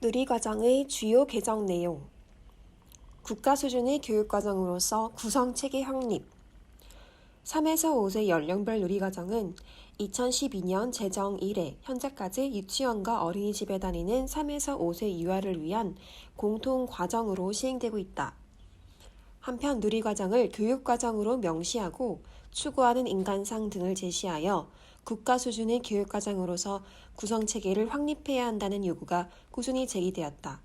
누리과정의 주요 개정 내용. 국가 수준의 교육과정으로서 구성체계 확립. 3에서 5세 연령별 누리과정은 2012년 제정 이래 현재까지 유치원과 어린이집에 다니는 3에서 5세 유아를 위한 공통과정으로 시행되고 있다. 한편 누리과정을 교육과정으로 명시하고 추구하는 인간상 등을 제시하여 국가 수준의 교육과정으로서 구성체계를 확립해야 한다는 요구가 꾸준히 제기되었다.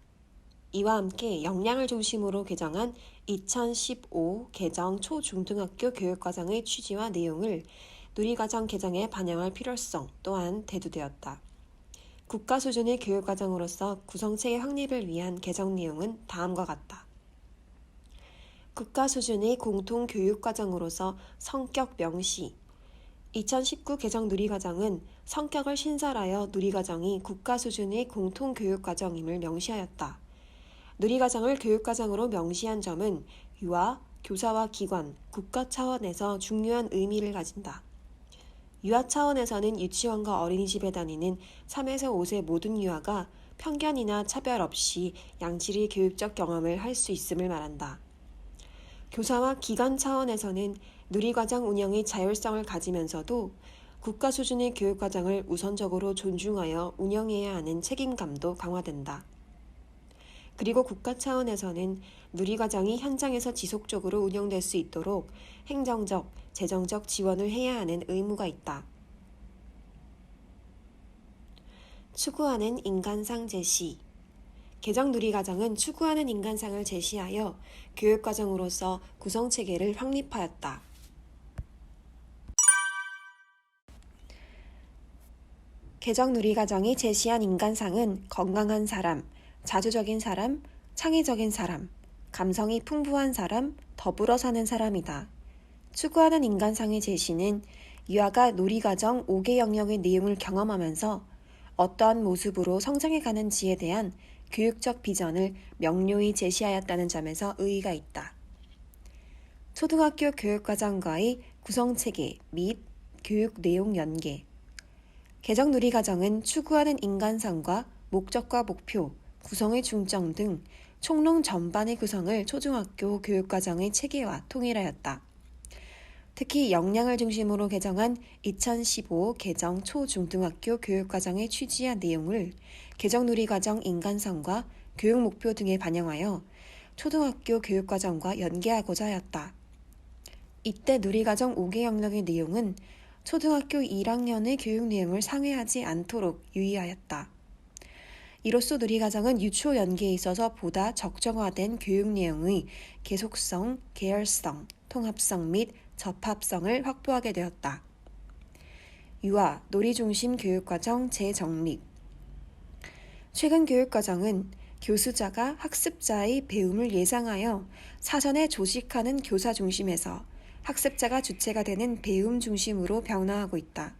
이와 함께 역량을 중심으로 개정한 2015 개정 초중등학교 교육과정의 취지와 내용을 누리과정 개정에 반영할 필요성 또한 대두되었다. 국가 수준의 교육과정으로서 구성체계 확립을 위한 개정 내용은 다음과 같다. 국가 수준의 공통교육과정으로서 성격 명시. 2019 개정 누리과정은 성격을 신설하여 누리과정이 국가 수준의 공통교육과정임을 명시하였다. 누리과정을 교육과정으로 명시한 점은 유아, 교사와 기관, 국가 차원에서 중요한 의미를 가진다. 유아 차원에서는 유치원과 어린이집에 다니는 3에서 5세 모든 유아가 편견이나 차별 없이 양질의 교육적 경험을 할 수 있음을 말한다. 교사와 기관 차원에서는 누리과정 운영의 자율성을 가지면서도 국가 수준의 교육과정을 우선적으로 존중하여 운영해야 하는 책임감도 강화된다. 그리고 국가 차원에서는 누리과정이 현장에서 지속적으로 운영될 수 있도록 행정적, 재정적 지원을 해야 하는 의무가 있다. 추구하는 인간상 제시. 개정 누리과정은 추구하는 인간상을 제시하여 교육과정으로서 구성체계를 확립하였다. 개정 누리과정이 제시한 인간상은 건강한 사람, 자주적인 사람, 창의적인 사람, 감성이 풍부한 사람, 더불어 사는 사람이다. 추구하는 인간상의 제시는 유아가 누리과정 5개 영역의 내용을 경험하면서 어떠한 모습으로 성장해가는지에 대한 교육적 비전을 명료히 제시하였다는 점에서 의의가 있다. 초등학교 교육과정과의 구성체계 및 교육 내용 연계. 개정 누리과정은 추구하는 인간상과 목적과 목표, 구성의 중점 등 총론 전반의 구성을 초중학교 교육과정의 체계와 통일하였다. 특히 역량을 중심으로 개정한 2015 개정 초중등학교 교육과정의 취지와 내용을 개정 누리과정 인간성과 교육 목표 등에 반영하여 초등학교 교육과정과 연계하고자 하였다. 이때 누리과정 5개 영역의 내용은 초등학교 1학년의 교육 내용을 상회하지 않도록 유의하였다. 이로써 누리과정은 유초 연계에 있어서 보다 적정화된 교육 내용의 계속성, 계열성, 통합성 및 접합성을 확보하게 되었다. 유아, 놀이중심 교육과정 재정립. 최근 교육과정은 교수자가 학습자의 배움을 예상하여 사전에 조직하는 교사 중심에서 학습자가 주체가 되는 배움 중심으로 변화하고 있다.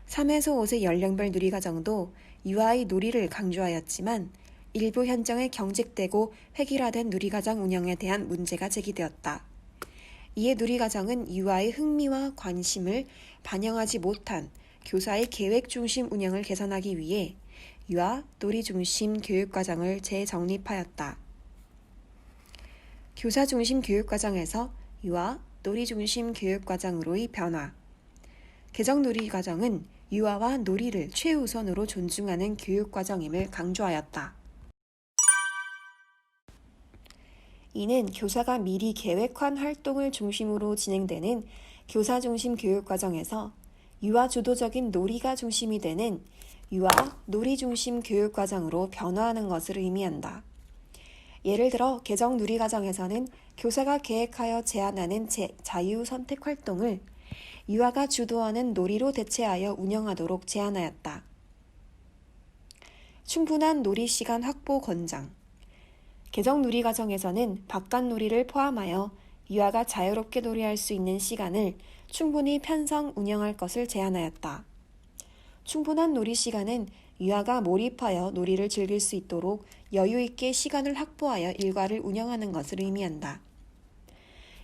3에서 5세 연령별 누리과정도 유아의 놀이를 강조하였지만 일부 현장에 경직되고 획일화된 누리과정 운영에 대한 문제가 제기되었다. 이에 누리과정은 유아의 흥미와 관심을 반영하지 못한 교사의 계획 중심 운영을 개선하기 위해 유아 놀이 중심 교육과정을 재정립하였다. 교사 중심 교육과정에서 유아 놀이 중심 교육과정으로의 변화. 개정 누리과정은 유아와 놀이를 최우선으로 존중하는 교육과정임을 강조하였다. 이는 교사가 미리 계획한 활동을 중심으로 진행되는 교사 중심 교육과정에서 유아 주도적인 놀이가 중심이 되는 유아 놀이 중심 교육과정으로 변화하는 것을 의미한다. 예를 들어 개정 누리과정에서는 교사가 계획하여 제안하는 자유 선택 활동을 유아가 주도하는 놀이로 대체하여 운영하도록 제안하였다. 충분한 놀이 시간 확보 권장. 개정 누리과정에서는 바깥 놀이를 포함하여 유아가 자유롭게 놀이할 수 있는 시간을 충분히 편성 운영할 것을 제안하였다. 충분한 놀이 시간은 유아가 몰입하여 놀이를 즐길 수 있도록 여유 있게 시간을 확보하여 일과를 운영하는 것을 의미한다.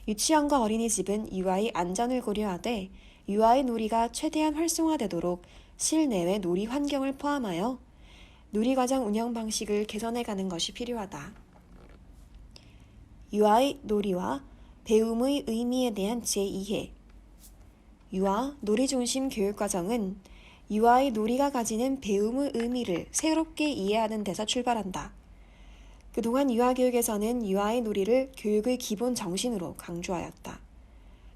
유치원과 어린이집은 유아의 안전을 고려하되 유아의 놀이가 최대한 활성화되도록 실내외 놀이 환경을 포함하여 놀이과정 운영 방식을 개선해가는 것이 필요하다. 유아의 놀이와 배움의 의미에 대한 제2회. 유아 놀이 중심 교육과정은 유아의 놀이가 가지는 배움의 의미를 새롭게 이해하는 데서 출발한다. 그동안 유아교육에서는 유아의 놀이를 교육의 기본 정신으로 강조하였다.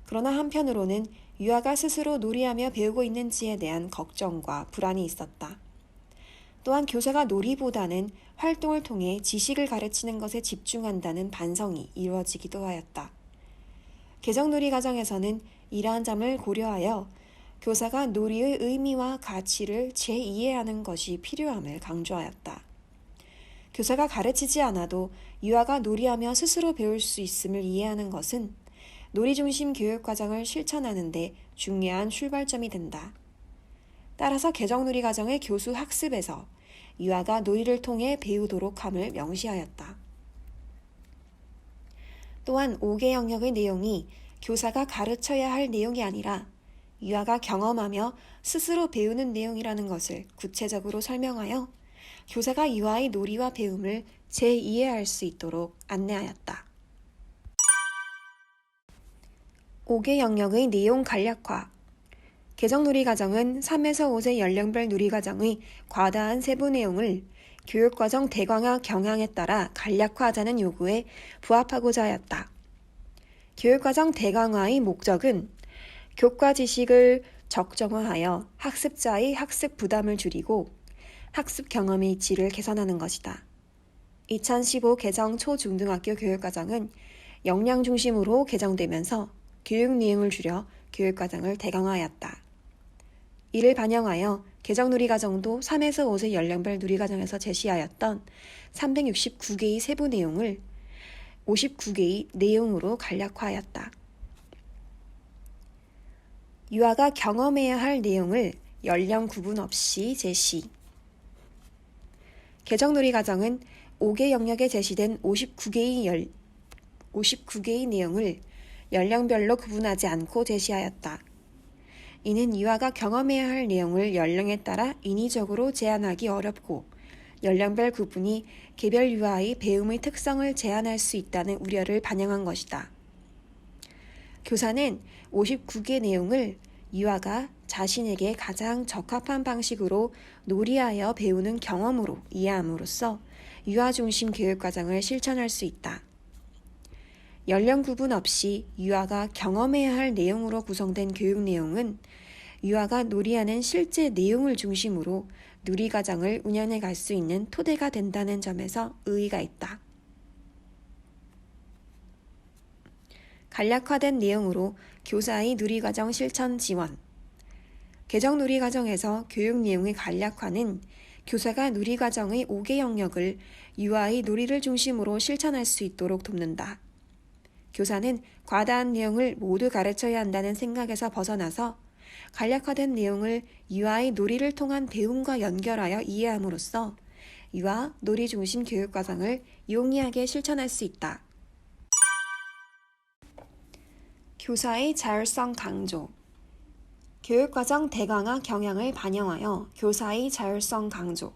그러나 한편으로는 유아가 스스로 놀이하며 배우고 있는지에 대한 걱정과 불안이 있었다. 또한 교사가 놀이보다는 활동을 통해 지식을 가르치는 것에 집중한다는 반성이 이루어지기도 하였다. 개정놀이 과정에서는 이러한 점을 고려하여 교사가 놀이의 의미와 가치를 재이해하는 것이 필요함을 강조하였다. 교사가 가르치지 않아도 유아가 놀이하며 스스로 배울 수 있음을 이해하는 것은 놀이 중심 교육 과정을 실천하는 데 중요한 출발점이 된다. 따라서 개정놀이 과정의 교수 학습에서 유아가 놀이를 통해 배우도록 함을 명시하였다. 또한 5개 영역의 내용이 교사가 가르쳐야 할 내용이 아니라 유아가 경험하며 스스로 배우는 내용이라는 것을 구체적으로 설명하여 교사가 유아의 놀이와 배움을 재이해할 수 있도록 안내하였다. 5개 영역의 내용 간략화. 개정놀이 과정은 3에서 5세 연령별 놀이 과정의 과다한 세부 내용을 교육과정 대강화 경향에 따라 간략화하자는 요구에 부합하고자 하였다. 교육과정 대강화의 목적은 교과 지식을 적정화하여 학습자의 학습 부담을 줄이고 학습 경험의 질을 개선하는 것이다. 2015 개정 초중등학교 교육과정은 역량 중심으로 개정되면서 교육 내용을 줄여 교육과정을 대강화하였다. 이를 반영하여 개정놀이과정도 3에서 5세 연령별 놀이과정에서 제시하였던 369개의 세부 내용을 59개의 내용으로 간략화하였다. 유아가 경험해야 할 내용을 연령 구분 없이 제시. 개정놀이 과정은 5개 영역에 제시된 59개의 내용을 연령별로 구분하지 않고 제시하였다. 이는 유아가 경험해야 할 내용을 연령에 따라 인위적으로 제한하기 어렵고 연령별 구분이 개별 유아의 배움의 특성을 제한할 수 있다는 우려를 반영한 것이다. 교사는 59개 내용을 유아가 자신에게 가장 적합한 방식으로 놀이하여 배우는 경험으로 이해함으로써 유아 중심 교육과정을 실천할 수 있다. 연령 구분 없이 유아가 경험해야 할 내용으로 구성된 교육 내용은 유아가 놀이하는 실제 내용을 중심으로 놀이과정을 운영해 갈 수 있는 토대가 된다는 점에서 의의가 있다. 간략화된 내용으로 교사의 놀이과정 실천 지원. 개정 놀이과정에서 교육 내용의 간략화는 교사가 놀이과정의 5개 영역을 유아의 놀이를 중심으로 실천할 수 있도록 돕는다. 교사는 과다한 내용을 모두 가르쳐야 한다는 생각에서 벗어나서 간략화된 내용을 유아의 놀이를 통한 배움과 연결하여 이해함으로써 유아 놀이 중심 교육과정을 용이하게 실천할 수 있다. 교사의 자율성 강조. 교육과정 대강화 경향을 반영하여 교사의 자율성 강조.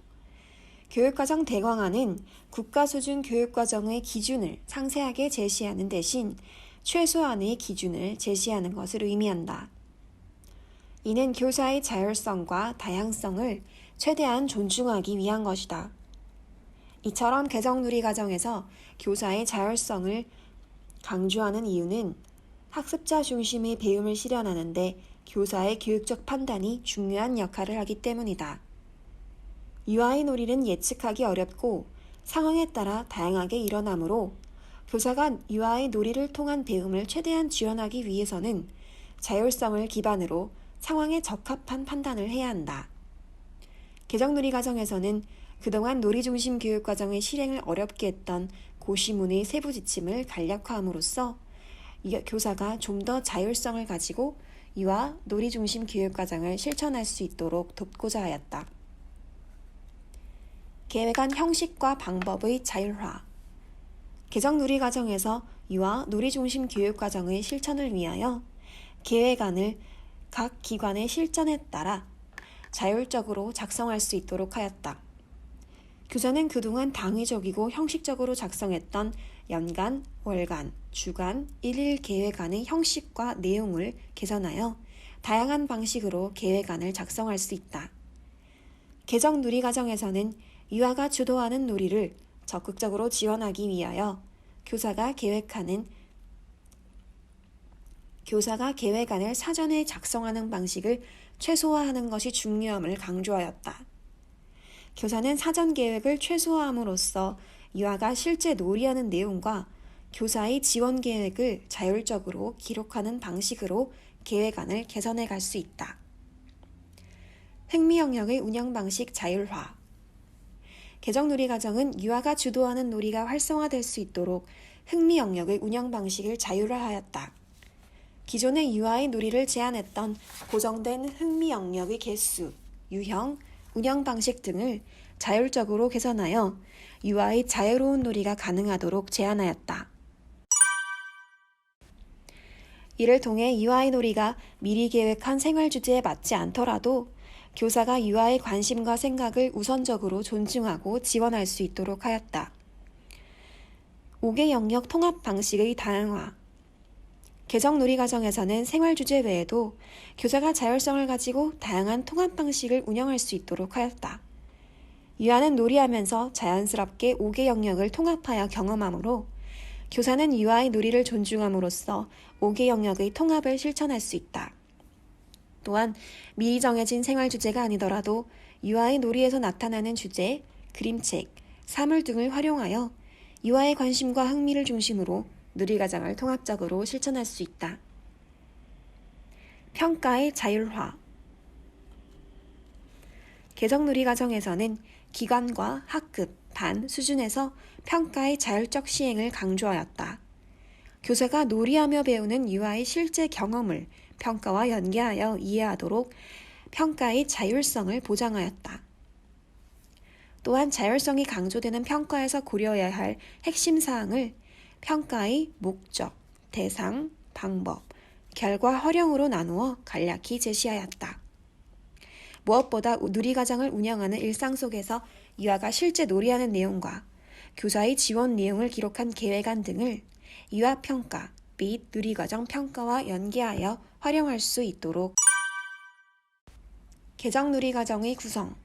교육과정 대강화는 국가 수준 교육과정의 기준을 상세하게 제시하는 대신 최소한의 기준을 제시하는 것을 의미한다. 이는 교사의 자율성과 다양성을 최대한 존중하기 위한 것이다. 이처럼 개정놀이 과정에서 교사의 자율성을 강조하는 이유는 학습자 중심의 배움을 실현하는 데 교사의 교육적 판단이 중요한 역할을 하기 때문이다. 유아의 놀이는 예측하기 어렵고 상황에 따라 다양하게 일어나므로 교사가 유아의 놀이를 통한 배움을 최대한 지원하기 위해서는 자율성을 기반으로 상황에 적합한 판단을 해야 한다. 개정놀이 과정에서는 그동안 놀이 중심 교육 과정의 실행을 어렵게 했던 고시문의 세부 지침을 간략화함으로써 교사가 좀 더 자율성을 가지고 유아 놀이 중심 교육과정을 실천할 수 있도록 돕고자 하였다. 계획안 형식과 방법의 자율화. 개정 누리과정에서 유아 놀이 중심 교육과정의 실천을 위하여 계획안을 각 기관의 실전에 따라 자율적으로 작성할 수 있도록 하였다. 교사는 그동안 당위적이고 형식적으로 작성했던 연간, 월간, 주간, 일일 계획안의 형식과 내용을 개선하여 다양한 방식으로 계획안을 작성할 수 있다. 개정 누리과정에서는 유아가 주도하는 놀이를 적극적으로 지원하기 위하여 교사가 계획안을 사전에 작성하는 방식을 최소화하는 것이 중요함을 강조하였다. 교사는 사전 계획을 최소화함으로써 유아가 실제 놀이하는 내용과 교사의 지원 계획을 자율적으로 기록하는 방식으로 계획안을 개선해 갈 수 있다. 흥미 영역의 운영 방식 자율화. 개정 누리과정은 유아가 주도하는 놀이가 활성화될 수 있도록 흥미 영역의 운영 방식을 자율화하였다. 기존의 유아의 놀이를 제한했던 고정된 흥미 영역의 개수, 유형, 운영 방식 등을 자율적으로 개선하여 유아의 자유로운 놀이가 가능하도록 제한하였다. 이를 통해 유아의 놀이가 미리 계획한 생활 주제에 맞지 않더라도 교사가 유아의 관심과 생각을 우선적으로 존중하고 지원할 수 있도록 하였다. 5개 영역 통합 방식의 다양화. 개정 누리과정에서는 생활 주제 외에도 교사가 자율성을 가지고 다양한 통합 방식을 운영할 수 있도록 하였다. 유아는 놀이하면서 자연스럽게 5개 영역을 통합하여 경험하므로 교사는 유아의 놀이를 존중함으로써 5개 영역의 통합을 실천할 수 있다. 또한 미리 정해진 생활 주제가 아니더라도 유아의 놀이에서 나타나는 주제, 그림책, 사물 등을 활용하여 유아의 관심과 흥미를 중심으로 누리과정을 통합적으로 실천할 수 있다. 평가의 자율화. 개정 누리과정에서는 기관과 학급, 반 수준에서 평가의 자율적 시행을 강조하였다. 교사가 놀이하며 배우는 유아의 실제 경험을 평가와 연계하여 이해하도록 평가의 자율성을 보장하였다. 또한 자율성이 강조되는 평가에서 고려해야 할 핵심 사항을 평가의 목적, 대상, 방법, 결과, 활용으로 나누어 간략히 제시하였다. 무엇보다 누리과정을 운영하는 일상 속에서 유아가 실제 놀이하는 내용과 교사의 지원 내용을 기록한 계획안 등을 유아평가 및 누리과정 평가와 연계하여 활용할 수 있도록. 개정 누리과정의 구성.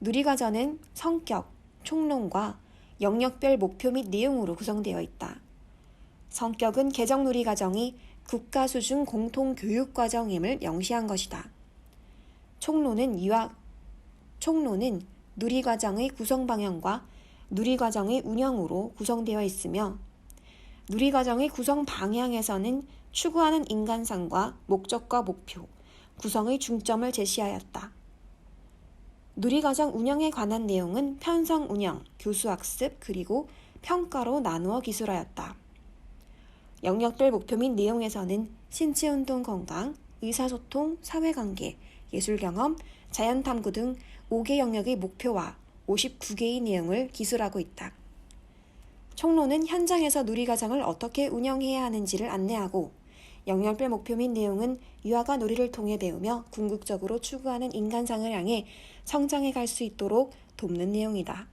누리과정은 성격, 총론과 영역별 목표 및 내용으로 구성되어 있다. 성격은 개정 누리과정이 국가 수준 공통교육과정임을 명시한 것이다. 총론은 누리과정의 구성 방향과 누리과정의 운영으로 구성되어 있으며 누리과정의 구성 방향에서는 추구하는 인간상과 목적과 목표, 구성의 중점을 제시하였다. 누리과정 운영에 관한 내용은 편성 운영, 교수학습, 그리고 평가로 나누어 기술하였다. 영역별 목표 및 내용에서는 신체운동 건강, 의사소통, 사회관계, 예술경험, 자연탐구 등 5개 영역의 목표와 59개의 내용을 기술하고 있다. 총론은 현장에서 누리과정을 어떻게 운영해야 하는지를 안내하고 영역별 목표 및 내용은 유아가 놀이를 통해 배우며 궁극적으로 추구하는 인간상을 향해 성장해 갈 수 있도록 돕는 내용이다.